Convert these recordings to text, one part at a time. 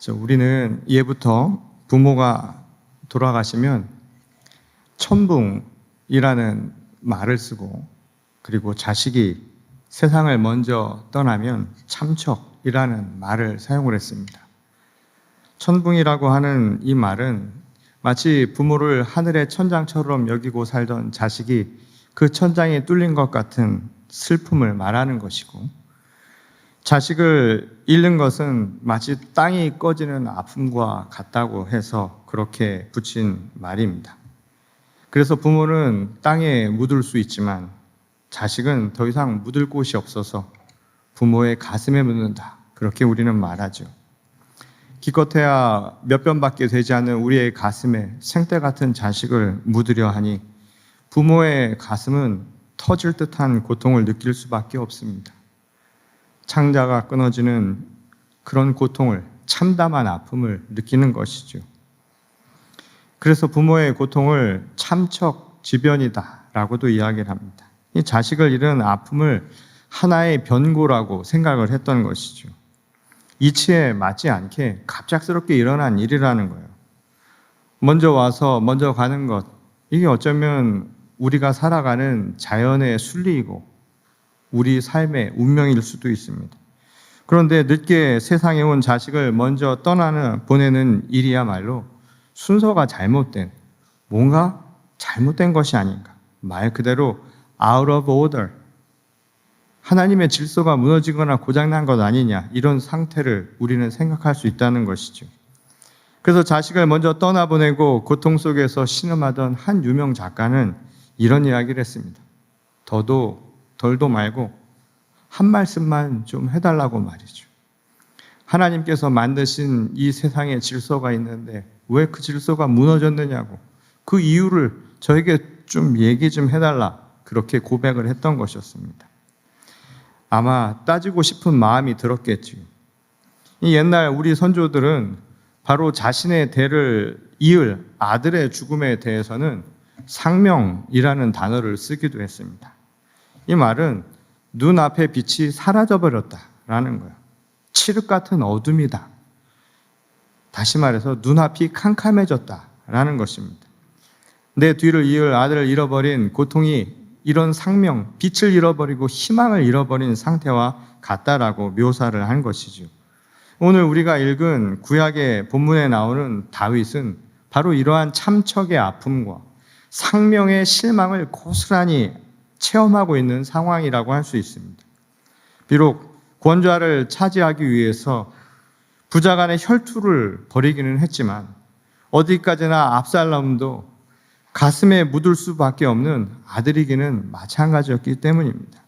우리는 예부터 부모가 돌아가시면 천붕이라는 말을 쓰고, 그리고 자식이 세상을 먼저 떠나면 참척이라는 말을 사용을 했습니다. 천붕이라고 하는 이 말은 마치 부모를 하늘의 천장처럼 여기고 살던 자식이 그 천장이 뚫린 것 같은 슬픔을 말하는 것이고, 자식을 잃는 것은 마치 땅이 꺼지는 아픔과 같다고 해서 그렇게 붙인 말입니다. 그래서 부모는 땅에 묻을 수 있지만 자식은 더 이상 묻을 곳이 없어서 부모의 가슴에 묻는다, 그렇게 우리는 말하죠. 기껏해야 몇 번밖에 되지 않은 우리의 가슴에 생떼 같은 자식을 묻으려 하니 부모의 가슴은 터질 듯한 고통을 느낄 수밖에 없습니다. 창자가 끊어지는 그런 고통을, 참담한 아픔을 느끼는 것이죠. 그래서 부모의 고통을 참척지변이다 라고도 이야기를 합니다. 이 자식을 잃은 아픔을 하나의 변고라고 생각을 했던 것이죠. 이치에 맞지 않게 갑작스럽게 일어난 일이라는 거예요. 먼저 와서 먼저 가는 것, 이게 어쩌면 우리가 살아가는 자연의 순리이고 우리 삶의 운명일 수도 있습니다. 그런데 늦게 세상에 온 자식을 먼저 보내는 일이야말로 순서가 잘못된, 뭔가 잘못된 것이 아닌가, 말 그대로 out of order, 하나님의 질서가 무너지거나 고장난 것 아니냐, 이런 상태를 우리는 생각할 수 있다는 것이죠. 그래서 자식을 먼저 떠나보내고 고통 속에서 신음하던 한 유명 작가는 이런 이야기를 했습니다. 더도 덜도 말고 한 말씀만 좀 해달라고 말이죠. 하나님께서 만드신 이 세상에 질서가 있는데 왜 그 질서가 무너졌느냐고, 그 이유를 저에게 좀 얘기 좀 해달라, 그렇게 고백을 했던 것이었습니다. 아마 따지고 싶은 마음이 들었겠지요. 이 옛날 우리 선조들은 바로 자신의 대를 이을 아들의 죽음에 대해서는 상명이라는 단어를 쓰기도 했습니다. 이 말은 눈앞의 빛이 사라져버렸다라는 거예요. 칠흑 같은 어둠이다. 다시 말해서 눈앞이 캄캄해졌다라는 것입니다. 내 뒤를 이을 아들을 잃어버린 고통이 이런 상명, 빛을 잃어버리고 희망을 잃어버린 상태와 같다라고 묘사를 한 것이죠. 오늘 우리가 읽은 구약의 본문에 나오는 다윗은 바로 이러한 참척의 아픔과 상명의 실망을 고스란히 체험하고 있는 상황이라고 할 수 있습니다. 비록 권좌를 차지하기 위해서 부자간의 혈투를 벌이기는 했지만 어디까지나 압살롬도 가슴에 묻을 수밖에 없는 아들이기는 마찬가지였기 때문입니다.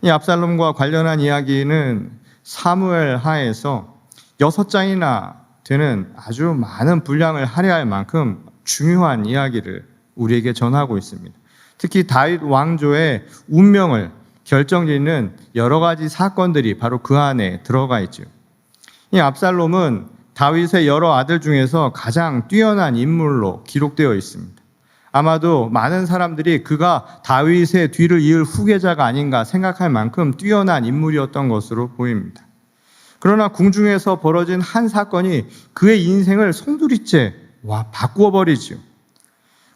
이 압살롬과 관련한 이야기는 사무엘 하에서 6장이나 되는 아주 많은 분량을 할애할 만큼 중요한 이야기를 우리에게 전하고 있습니다. 특히 다윗 왕조의 운명을 결정짓는 여러 가지 사건들이 바로 그 안에 들어가 있죠. 이 압살롬은 다윗의 여러 아들 중에서 가장 뛰어난 인물로 기록되어 있습니다. 아마도 많은 사람들이 그가 다윗의 뒤를 이을 후계자가 아닌가 생각할 만큼 뛰어난 인물이었던 것으로 보입니다. 그러나 궁중에서 벌어진 한 사건이 그의 인생을 송두리째 바꾸어 버리죠.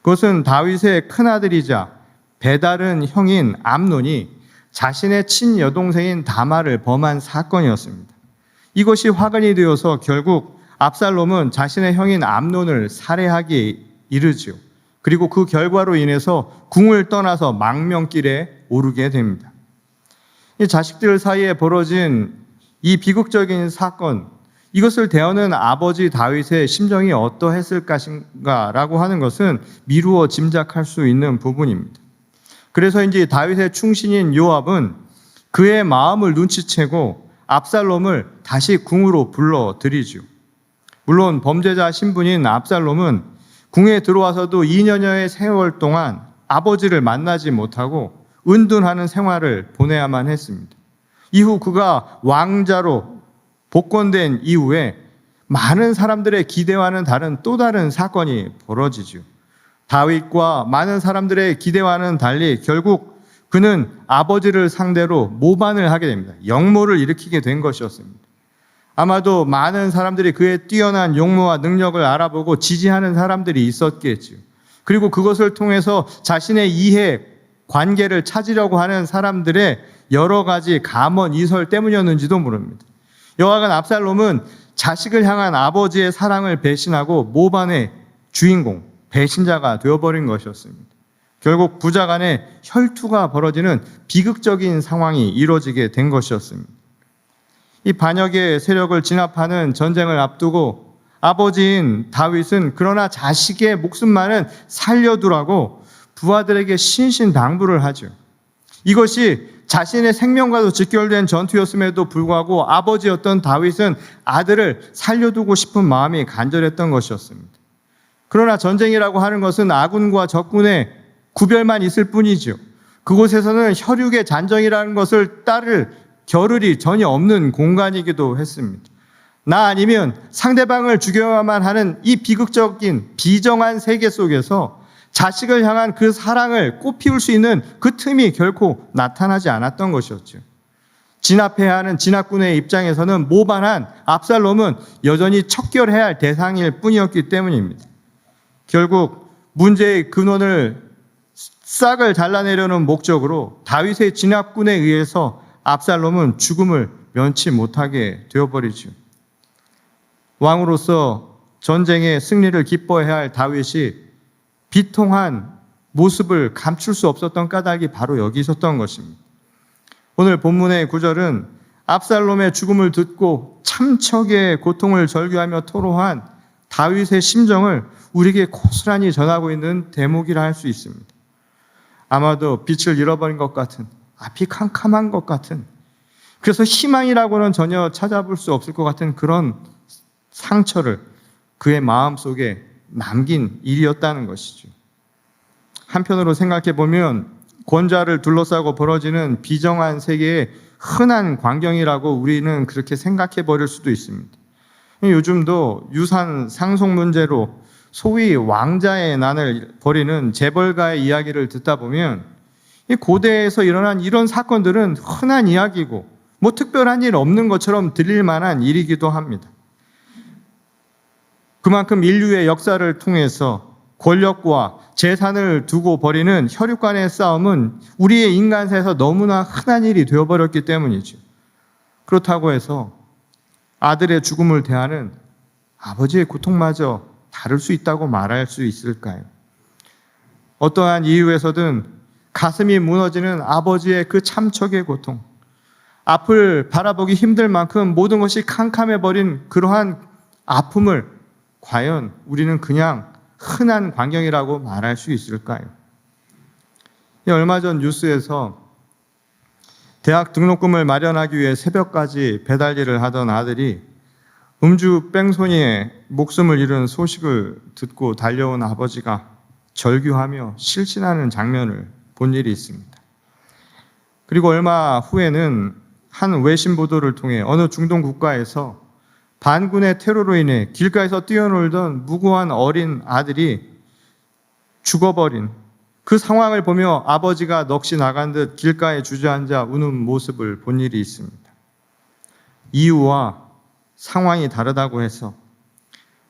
그것은 다윗의 큰아들이자 배다른 형인 암논이 자신의 친여동생인 다말을 범한 사건이었습니다. 이것이 화근이 되어서 결국 압살롬은 자신의 형인 암논을 살해하기에 이르지요. 그리고 그 결과로 인해서 궁을 떠나서 망명길에 오르게 됩니다. 이 자식들 사이에 벌어진 이 비극적인 사건, 이것을 대하는 아버지 다윗의 심정이 어떠했을 것인가라고 하는 것은 미루어 짐작할 수 있는 부분입니다. 그래서인지 다윗의 충신인 요압은 그의 마음을 눈치채고 압살롬을 다시 궁으로 불러들이죠. 물론 범죄자 신분인 압살롬은 궁에 들어와서도 2년여의 세월 동안 아버지를 만나지 못하고 은둔하는 생활을 보내야만 했습니다. 이후 그가 왕자로 복권된 이후에 많은 사람들의 기대와는 다른 또 다른 사건이 벌어지죠. 다윗과 많은 사람들의 기대와는 달리 결국 그는 아버지를 상대로 모반을 하게 됩니다. 역모를 일으키게 된 것이었습니다. 아마도 많은 사람들이 그의 뛰어난 용모와 능력을 알아보고 지지하는 사람들이 있었겠지요. 그리고 그것을 통해서 자신의 이해, 관계를 찾으려고 하는 사람들의 여러 가지 감언, 이설 때문이었는지도 모릅니다. 여하간 압살롬은 자식을 향한 아버지의 사랑을 배신하고 모반의 주인공, 배신자가 되어버린 것이었습니다. 결국 부자 간의 혈투가 벌어지는 비극적인 상황이 이루어지게 된 것이었습니다. 이 반역의 세력을 진압하는 전쟁을 앞두고 아버지인 다윗은 그러나 자식의 목숨만은 살려두라고 부하들에게 신신당부를 하죠. 이것이 자신의 생명과도 직결된 전투였음에도 불구하고 아버지였던 다윗은 아들을 살려두고 싶은 마음이 간절했던 것이었습니다. 그러나 전쟁이라고 하는 것은 아군과 적군의 구별만 있을 뿐이죠. 그곳에서는 혈육의 잔정이라는 것을 따를 겨를이 전혀 없는 공간이기도 했습니다. 나 아니면 상대방을 죽여야만 하는 이 비극적인 비정한 세계 속에서 자식을 향한 그 사랑을 꽃피울 수 있는 그 틈이 결코 나타나지 않았던 것이었죠. 진압해야 하는 진압군의 입장에서는 모반한 압살롬은 여전히 척결해야 할 대상일 뿐이었기 때문입니다. 결국 문제의 근원을 싹을 잘라내려는 목적으로 다윗의 진압군에 의해서 압살롬은 죽음을 면치 못하게 되어버리죠. 왕으로서 전쟁의 승리를 기뻐해야 할 다윗이 비통한 모습을 감출 수 없었던 까닭이 바로 여기 있었던 것입니다. 오늘 본문의 구절은 압살롬의 죽음을 듣고 참척의 고통을 절규하며 토로한 다윗의 심정을 우리에게 고스란히 전하고 있는 대목이라 할 수 있습니다. 아마도 빛을 잃어버린 것 같은, 앞이 캄캄한 것 같은, 그래서 희망이라고는 전혀 찾아볼 수 없을 것 같은 그런 상처를 그의 마음속에 남긴 일이었다는 것이죠. 한편으로 생각해 보면 권좌를 둘러싸고 벌어지는 비정한 세계의 흔한 광경이라고 우리는 그렇게 생각해 버릴 수도 있습니다. 요즘도 유산 상속 문제로 소위 왕자의 난을 벌이는 재벌가의 이야기를 듣다 보면 이 고대에서 일어난 이런 사건들은 흔한 이야기고 뭐 특별한 일 없는 것처럼 들릴 만한 일이기도 합니다. 그만큼 인류의 역사를 통해서 권력과 재산을 두고 벌이는 혈육 간의 싸움은 우리의 인간사에서 너무나 흔한 일이 되어버렸기 때문이죠. 그렇다고 해서 아들의 죽음을 대하는 아버지의 고통마저 다를 수 있다고 말할 수 있을까요? 어떠한 이유에서든 가슴이 무너지는 아버지의 그 참척의 고통, 앞을 바라보기 힘들 만큼 모든 것이 캄캄해버린 그러한 아픔을 과연 우리는 그냥 흔한 광경이라고 말할 수 있을까요? 얼마 전 뉴스에서 대학 등록금을 마련하기 위해 새벽까지 배달 일을 하던 아들이 음주 뺑소니에 목숨을 잃은 소식을 듣고 달려온 아버지가 절규하며 실신하는 장면을 본 일이 있습니다. 그리고 얼마 후에는 한 외신 보도를 통해 어느 중동 국가에서 반군의 테러로 인해 길가에서 뛰어놀던 무고한 어린 아들이 죽어버린 그 상황을 보며 아버지가 넋이 나간 듯 길가에 주저앉아 우는 모습을 본 일이 있습니다. 이유와 상황이 다르다고 해서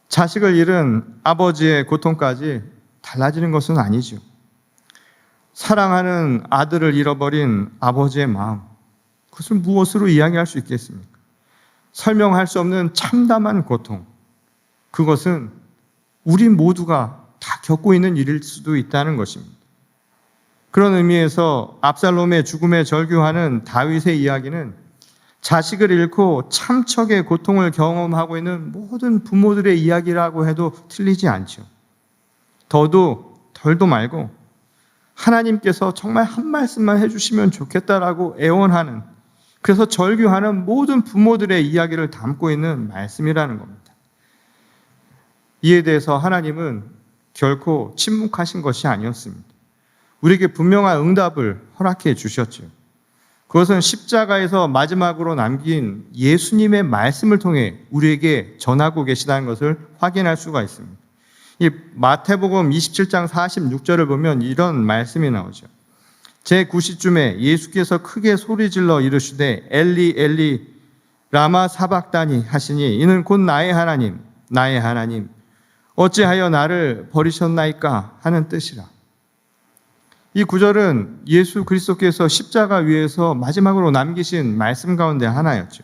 자식을 잃은 아버지의 고통까지 달라지는 것은 아니죠. 사랑하는 아들을 잃어버린 아버지의 마음, 그것을 무엇으로 이야기할 수 있겠습니까? 설명할 수 없는 참담한 고통, 그것은 우리 모두가 다 겪고 있는 일일 수도 있다는 것입니다. 그런 의미에서 압살롬의 죽음에 절규하는 다윗의 이야기는 자식을 잃고 참척의 고통을 경험하고 있는 모든 부모들의 이야기라고 해도 틀리지 않죠. 더도 덜도 말고 하나님께서 정말 한 말씀만 해주시면 좋겠다라고 애원하는, 그래서 절규하는 모든 부모들의 이야기를 담고 있는 말씀이라는 겁니다. 이에 대해서 하나님은 결코 침묵하신 것이 아니었습니다. 우리에게 분명한 응답을 허락해 주셨죠. 그것은 십자가에서 마지막으로 남긴 예수님의 말씀을 통해 우리에게 전하고 계시다는 것을 확인할 수가 있습니다. 이 마태복음 27장 46절을 보면 이런 말씀이 나오죠. 제9시쯤에 예수께서 크게 소리질러 이르시되 엘리 엘리 라마 사박다니 하시니 이는 곧 나의 하나님, 나의 하나님, 어찌하여 나를 버리셨나이까 하는 뜻이라. 이 구절은 예수 그리스도께서 십자가 위에서 마지막으로 남기신 말씀 가운데 하나였죠.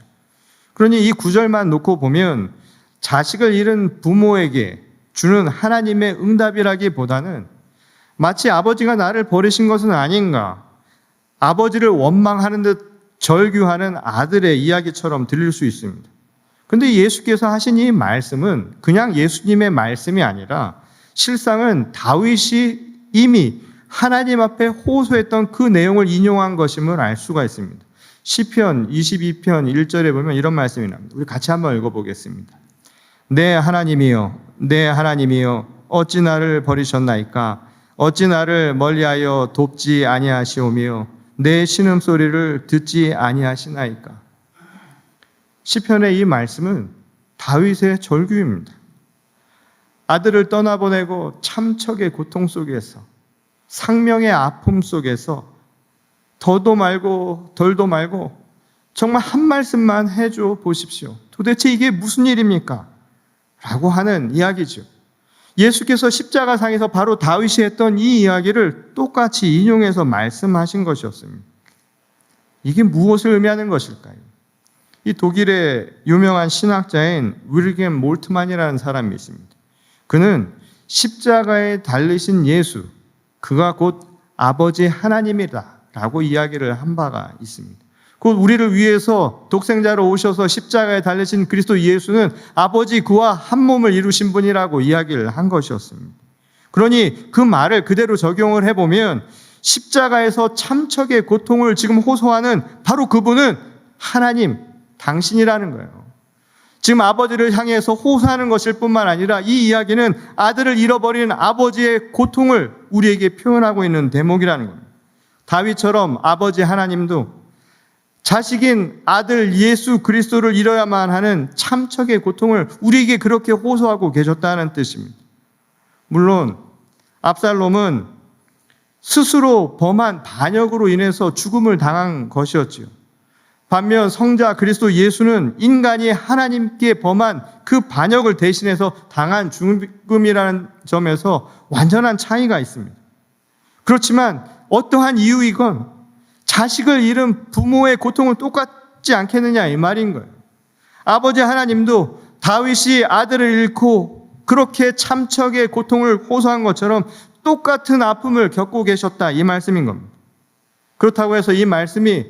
그러니 이 구절만 놓고 보면 자식을 잃은 부모에게 주는 하나님의 응답이라기보다는 마치 아버지가 나를 버리신 것은 아닌가, 아버지를 원망하는 듯 절규하는 아들의 이야기처럼 들릴 수 있습니다. 그런데 예수께서 하신 이 말씀은 그냥 예수님의 말씀이 아니라 실상은 다윗이 이미 하나님 앞에 호소했던 그 내용을 인용한 것임을 알 수가 있습니다. 시편 22편 1절에 보면 이런 말씀이 나옵니다. 우리 같이 한번 읽어보겠습니다. 내 하나님이여, 내 하나님이여, 어찌 나를 버리셨나이까? 어찌 나를 멀리하여 돕지 아니하시오며 내 신음소리를 듣지 아니하시나이까? 시편의 이 말씀은 다윗의 절규입니다. 아들을 떠나보내고 참척의 고통 속에서, 상명의 아픔 속에서 더도 말고 덜도 말고 정말 한 말씀만 해줘 보십시오. 도대체 이게 무슨 일입니까? 라고 하는 이야기죠. 예수께서 십자가상에서 바로 다윗이 했던 이 이야기를 똑같이 인용해서 말씀하신 것이었습니다. 이게 무엇을 의미하는 것일까요? 이 독일의 유명한 신학자인 윌리엄 몰트만이라는 사람이 있습니다. 그는 십자가에 달리신 예수, 그가 곧 아버지 하나님이다 라고 이야기를 한 바가 있습니다. 곧 우리를 위해서 독생자로 오셔서 십자가에 달리신 그리스도 예수는 아버지 그와 한 몸을 이루신 분이라고 이야기를 한 것이었습니다. 그러니 그 말을 그대로 적용을 해보면 십자가에서 참척의 고통을 지금 호소하는 바로 그분은 하나님, 당신이라는 거예요. 지금 아버지를 향해서 호소하는 것일 뿐만 아니라 이 이야기는 아들을 잃어버린 아버지의 고통을 우리에게 표현하고 있는 대목이라는 겁니다. 다윗처럼 아버지 하나님도 자식인 아들 예수 그리스도를 잃어야만 하는 참척의 고통을 우리에게 그렇게 호소하고 계셨다는 뜻입니다. 물론 압살롬은 스스로 범한 반역으로 인해서 죽음을 당한 것이었지요. 반면 성자 그리스도 예수는 인간이 하나님께 범한 그 반역을 대신해서 당한 죽음이라는 점에서 완전한 차이가 있습니다. 그렇지만 어떠한 이유이건 자식을 잃은 부모의 고통은 똑같지 않겠느냐 이 말인 거예요. 아버지 하나님도 다윗이 아들을 잃고 그렇게 참척의 고통을 호소한 것처럼 똑같은 아픔을 겪고 계셨다 이 말씀인 겁니다. 그렇다고 해서 이 말씀이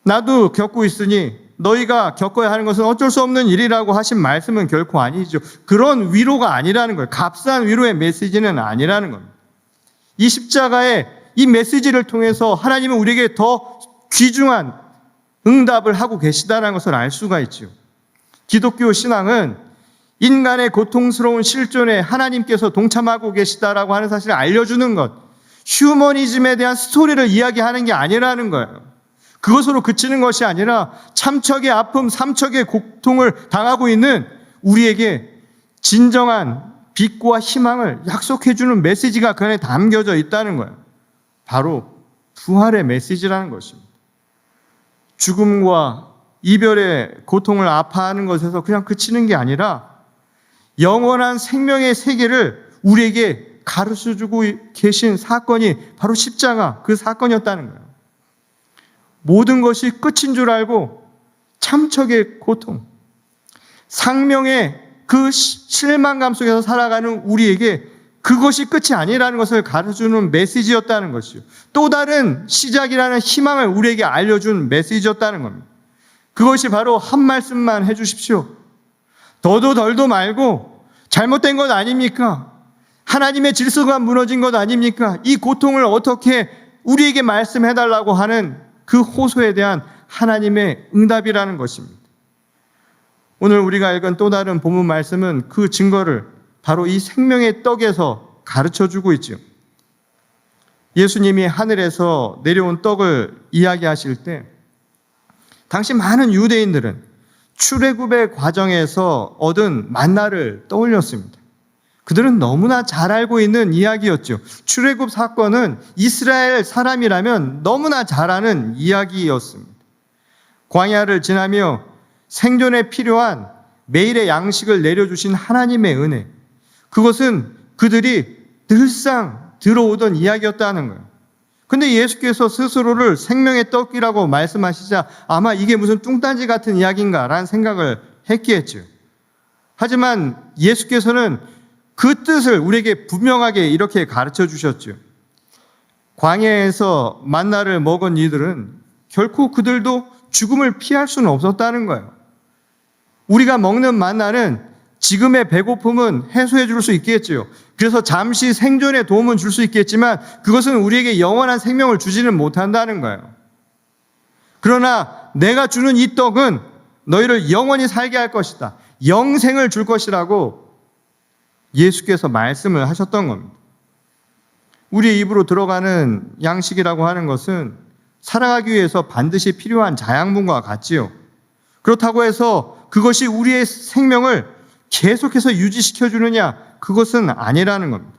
나도 겪고 있으니 너희가 겪어야 하는 것은 어쩔 수 없는 일이라고 하신 말씀은 결코 아니죠. 그런 위로가 아니라는 거예요. 값싼 위로의 메시지는 아니라는 겁니다. 이 십자가의 이 메시지를 통해서 하나님은 우리에게 더 귀중한 응답을 하고 계시다는 것을 알 수가 있죠. 기독교 신앙은 인간의 고통스러운 실존에 하나님께서 동참하고 계시다라고 하는 사실을 알려주는 것, 휴머니즘에 대한 스토리를 이야기하는 게 아니라는 거예요. 그것으로 그치는 것이 아니라 참척의 아픔, 삼척의 고통을 당하고 있는 우리에게 진정한 빛과 희망을 약속해주는 메시지가 그 안에 담겨져 있다는 거예요. 바로 부활의 메시지라는 것입니다. 죽음과 이별의 고통을 아파하는 것에서 그냥 그치는 게 아니라 영원한 생명의 세계를 우리에게 가르쳐주고 계신 사건이 바로 십자가 그 사건이었다는 거예요. 모든 것이 끝인 줄 알고 참척의 고통, 상명의 그 실망감 속에서 살아가는 우리에게 그것이 끝이 아니라는 것을 가르쳐주는 메시지였다는 것이요. 또 다른 시작이라는 희망을 우리에게 알려준 메시지였다는 겁니다. 그것이 바로 한 말씀만 해주십시오. 더도 덜도 말고 잘못된 것 아닙니까? 하나님의 질서가 무너진 것 아닙니까? 이 고통을 어떻게 우리에게 말씀해달라고 하는 그 호소에 대한 하나님의 응답이라는 것입니다. 오늘 우리가 읽은 또 다른 본문 말씀은 그 증거를 바로 이 생명의 떡에서 가르쳐주고 있죠. 예수님이 하늘에서 내려온 떡을 이야기하실 때 당시 많은 유대인들은 출애굽의 과정에서 얻은 만나를 떠올렸습니다. 그들은 너무나 잘 알고 있는 이야기였죠. 출애굽 사건은 이스라엘 사람이라면 너무나 잘 아는 이야기였습니다. 광야를 지나며 생존에 필요한 매일의 양식을 내려주신 하나님의 은혜, 그것은 그들이 늘상 들어오던 이야기였다는 거예요. 근데 예수께서 스스로를 생명의 떡이라고 말씀하시자 아마 이게 무슨 뚱딴지 같은 이야기인가라는 생각을 했겠죠. 하지만 예수께서는 그 뜻을 우리에게 분명하게 이렇게 가르쳐 주셨죠. 광야에서 만나를 먹은 이들은 결코 그들도 죽음을 피할 수는 없었다는 거예요. 우리가 먹는 만나는 지금의 배고픔은 해소해 줄 수 있겠지요. 그래서 잠시 생존에 도움은 줄 수 있겠지만 그것은 우리에게 영원한 생명을 주지는 못한다는 거예요. 그러나 내가 주는 이 떡은 너희를 영원히 살게 할 것이다. 영생을 줄 것이라고 예수께서 말씀을 하셨던 겁니다. 우리의 입으로 들어가는 양식이라고 하는 것은 살아가기 위해서 반드시 필요한 자양분과 같지요. 그렇다고 해서 그것이 우리의 생명을 계속해서 유지시켜 주느냐? 그것은 아니라는 겁니다.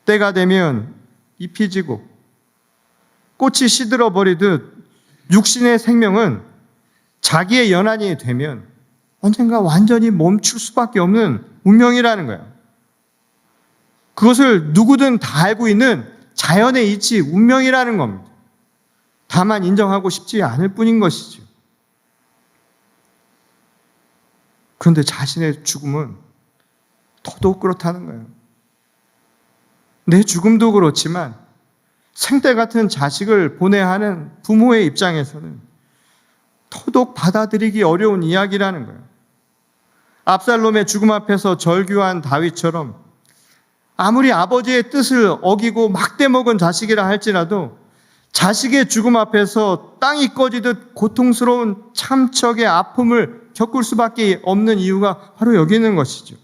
때가 되면 잎이 지고 꽃이 시들어 버리듯 육신의 생명은 자기의 연한이 되면 언젠가 완전히 멈출 수밖에 없는 운명이라는 거예요. 그것을 누구든 다 알고 있는 자연의 이치, 운명이라는 겁니다. 다만 인정하고 싶지 않을 뿐인 것이죠. 그런데 자신의 죽음은 더더욱 그렇다는 거예요. 내 죽음도 그렇지만 생때 같은 자식을 보내야 하는 부모의 입장에서는 더더욱 받아들이기 어려운 이야기라는 거예요. 압살롬의 죽음 앞에서 절규한 다윗처럼 아무리 아버지의 뜻을 어기고 막대먹은 자식이라 할지라도 자식의 죽음 앞에서 땅이 꺼지듯 고통스러운 참척의 아픔을 겪을 수밖에 없는 이유가 바로 여기 있는 것이죠.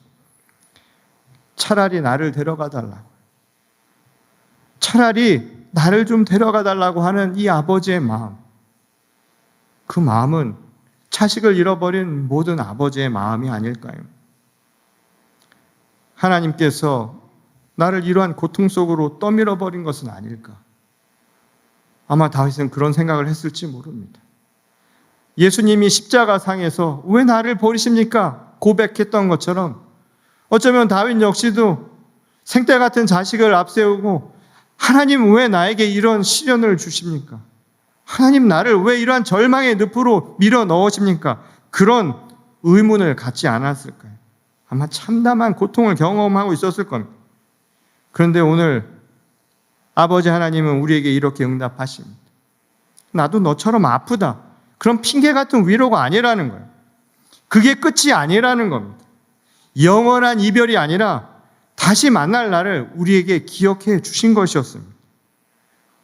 차라리 나를 데려가 달라고. 차라리 나를 좀 데려가 달라고 하는 이 아버지의 마음. 그 마음은 자식을 잃어버린 모든 아버지의 마음이 아닐까요? 하나님께서 나를 이러한 고통 속으로 떠밀어버린 것은 아닐까? 아마 다윗은 그런 생각을 했을지 모릅니다. 예수님이 십자가상에서 왜 나를 버리십니까? 고백했던 것처럼 어쩌면 다윗 역시도 생때 같은 자식을 앞세우고 하나님 왜 나에게 이런 시련을 주십니까? 하나님 나를 왜 이러한 절망의 늪으로 밀어 넣으십니까? 그런 의문을 갖지 않았을까요? 아마 참담한 고통을 경험하고 있었을 겁니다. 그런데 오늘 아버지 하나님은 우리에게 이렇게 응답하십니다. 나도 너처럼 아프다. 그런 핑계 같은 위로가 아니라는 거예요. 그게 끝이 아니라는 겁니다. 영원한 이별이 아니라 다시 만날 날을 우리에게 기억해 주신 것이었습니다.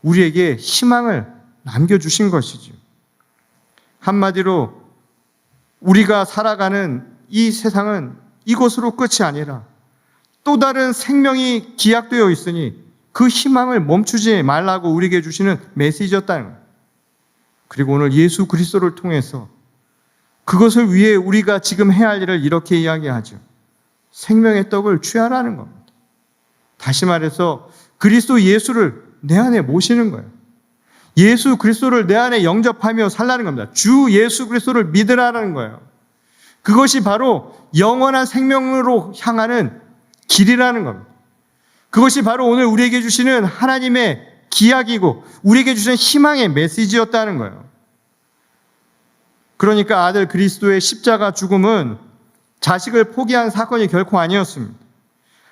우리에게 희망을 남겨주신 것이죠. 한마디로 우리가 살아가는 이 세상은 이곳으로 끝이 아니라 또 다른 생명이 기약되어 있으니 그 희망을 멈추지 말라고 우리에게 주시는 메시지였다는 거예요. 그리고 오늘 예수 그리스도를 통해서 그것을 위해 우리가 지금 해야 할 일을 이렇게 이야기하죠. 생명의 떡을 취하라는 겁니다. 다시 말해서 그리스도 예수를 내 안에 모시는 거예요. 예수 그리스도를 내 안에 영접하며 살라는 겁니다. 주 예수 그리스도를 믿으라는 거예요. 그것이 바로 영원한 생명으로 향하는 길이라는 겁니다. 그것이 바로 오늘 우리에게 주시는 하나님의 기약이고 우리에게 주시는 희망의 메시지였다는 거예요. 그러니까 아들 그리스도의 십자가 죽음은 자식을 포기한 사건이 결코 아니었습니다.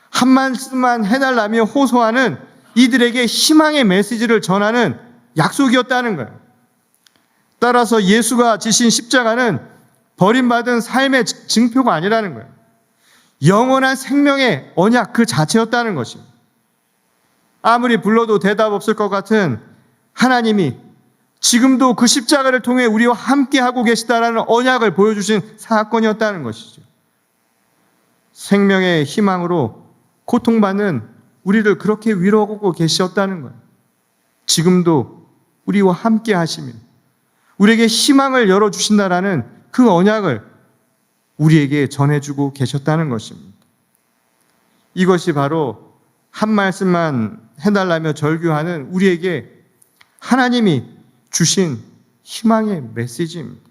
한 말씀만 해달라며 호소하는 이들에게 희망의 메시지를 전하는 약속이었다는 거예요. 따라서 예수가 지신 십자가는 버림받은 삶의 증표가 아니라는 거예요. 영원한 생명의 언약 그 자체였다는 것입니다. 아무리 불러도 대답 없을 것 같은 하나님이 지금도 그 십자가를 통해 우리와 함께하고 계시다라는 언약을 보여주신 사건이었다는 것이죠. 생명의 희망으로 고통받는 우리를 그렇게 위로하고 계셨다는 거예요. 지금도 우리와 함께 하시며 우리에게 희망을 열어주신다라는 그 언약을 우리에게 전해주고 계셨다는 것입니다. 이것이 바로 한 말씀만 해달라며 절규하는 우리에게 하나님이 주신 희망의 메시지입니다.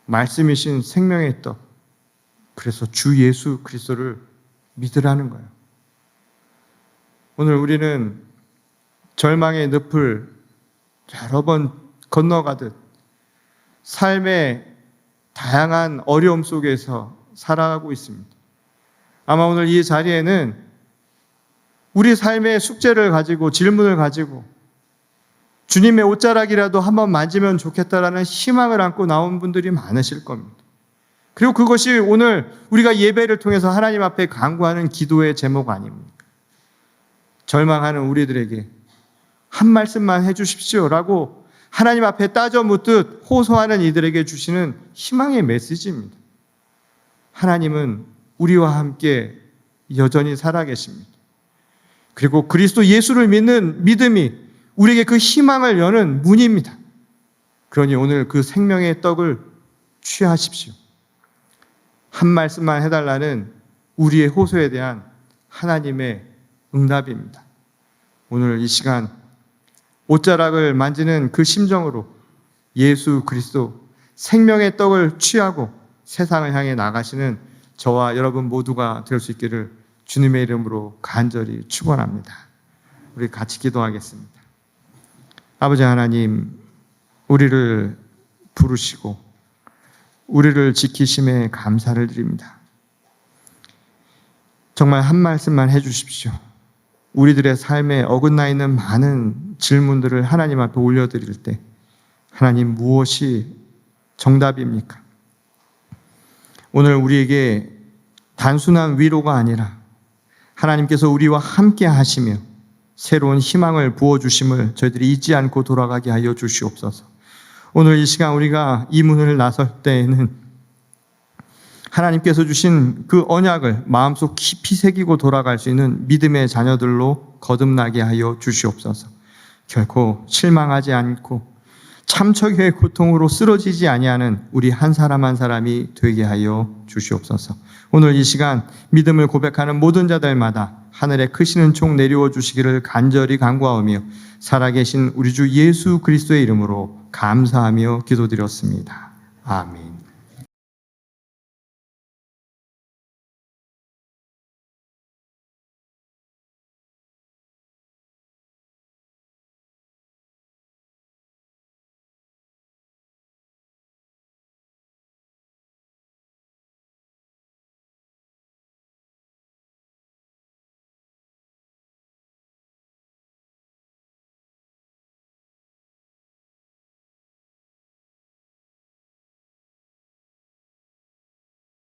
말씀이신 생명의 떡, 그래서 주 예수 그리스도를 믿으라는 거예요. 오늘 우리는 절망의 늪을 여러 번 건너가듯 삶의 다양한 어려움 속에서 살아가고 있습니다. 아마 오늘 이 자리에는 우리 삶의 숙제를 가지고 질문을 가지고 주님의 옷자락이라도 한번 만지면 좋겠다라는 희망을 안고 나온 분들이 많으실 겁니다. 그리고 그것이 오늘 우리가 예배를 통해서 하나님 앞에 간구하는 기도의 제목 아닙니까? 절망하는 우리들에게 한 말씀만 해주십시오라고 하나님 앞에 따져 묻듯 호소하는 이들에게 주시는 희망의 메시지입니다. 하나님은 우리와 함께 여전히 살아계십니다. 그리고 그리스도 예수를 믿는 믿음이 우리에게 그 희망을 여는 문입니다. 그러니 오늘 그 생명의 떡을 취하십시오. 한 말씀만 해달라는 우리의 호소에 대한 하나님의 응답입니다. 오늘 이 시간 옷자락을 만지는 그 심정으로 예수 그리스도 생명의 떡을 취하고 세상을 향해 나가시는 저와 여러분 모두가 될 수 있기를 주님의 이름으로 간절히 축원합니다. 우리 같이 기도하겠습니다. 아버지 하나님, 우리를 부르시고 우리를 지키심에 감사를 드립니다. 정말 한 말씀만 해주십시오. 우리들의 삶에 어긋나 있는 많은 질문들을 하나님 앞에 올려드릴 때 하나님 무엇이 정답입니까? 오늘 우리에게 단순한 위로가 아니라 하나님께서 우리와 함께 하시며 새로운 희망을 부어주심을 저희들이 잊지 않고 돌아가게 하여 주시옵소서. 오늘 이 시간 우리가 이 문을 나설 때에는 하나님께서 주신 그 언약을 마음속 깊이 새기고 돌아갈 수 있는 믿음의 자녀들로 거듭나게 하여 주시옵소서. 결코 실망하지 않고 참척의 고통으로 쓰러지지 아니하는 우리 한 사람 한 사람이 되게 하여 주시옵소서. 오늘 이 시간 믿음을 고백하는 모든 자들마다 하늘에 크시는 총 내려워 주시기를 간절히 간구하오며 살아계신 우리 주 예수 그리스도의 이름으로 감사하며 기도드렸습니다. 아멘.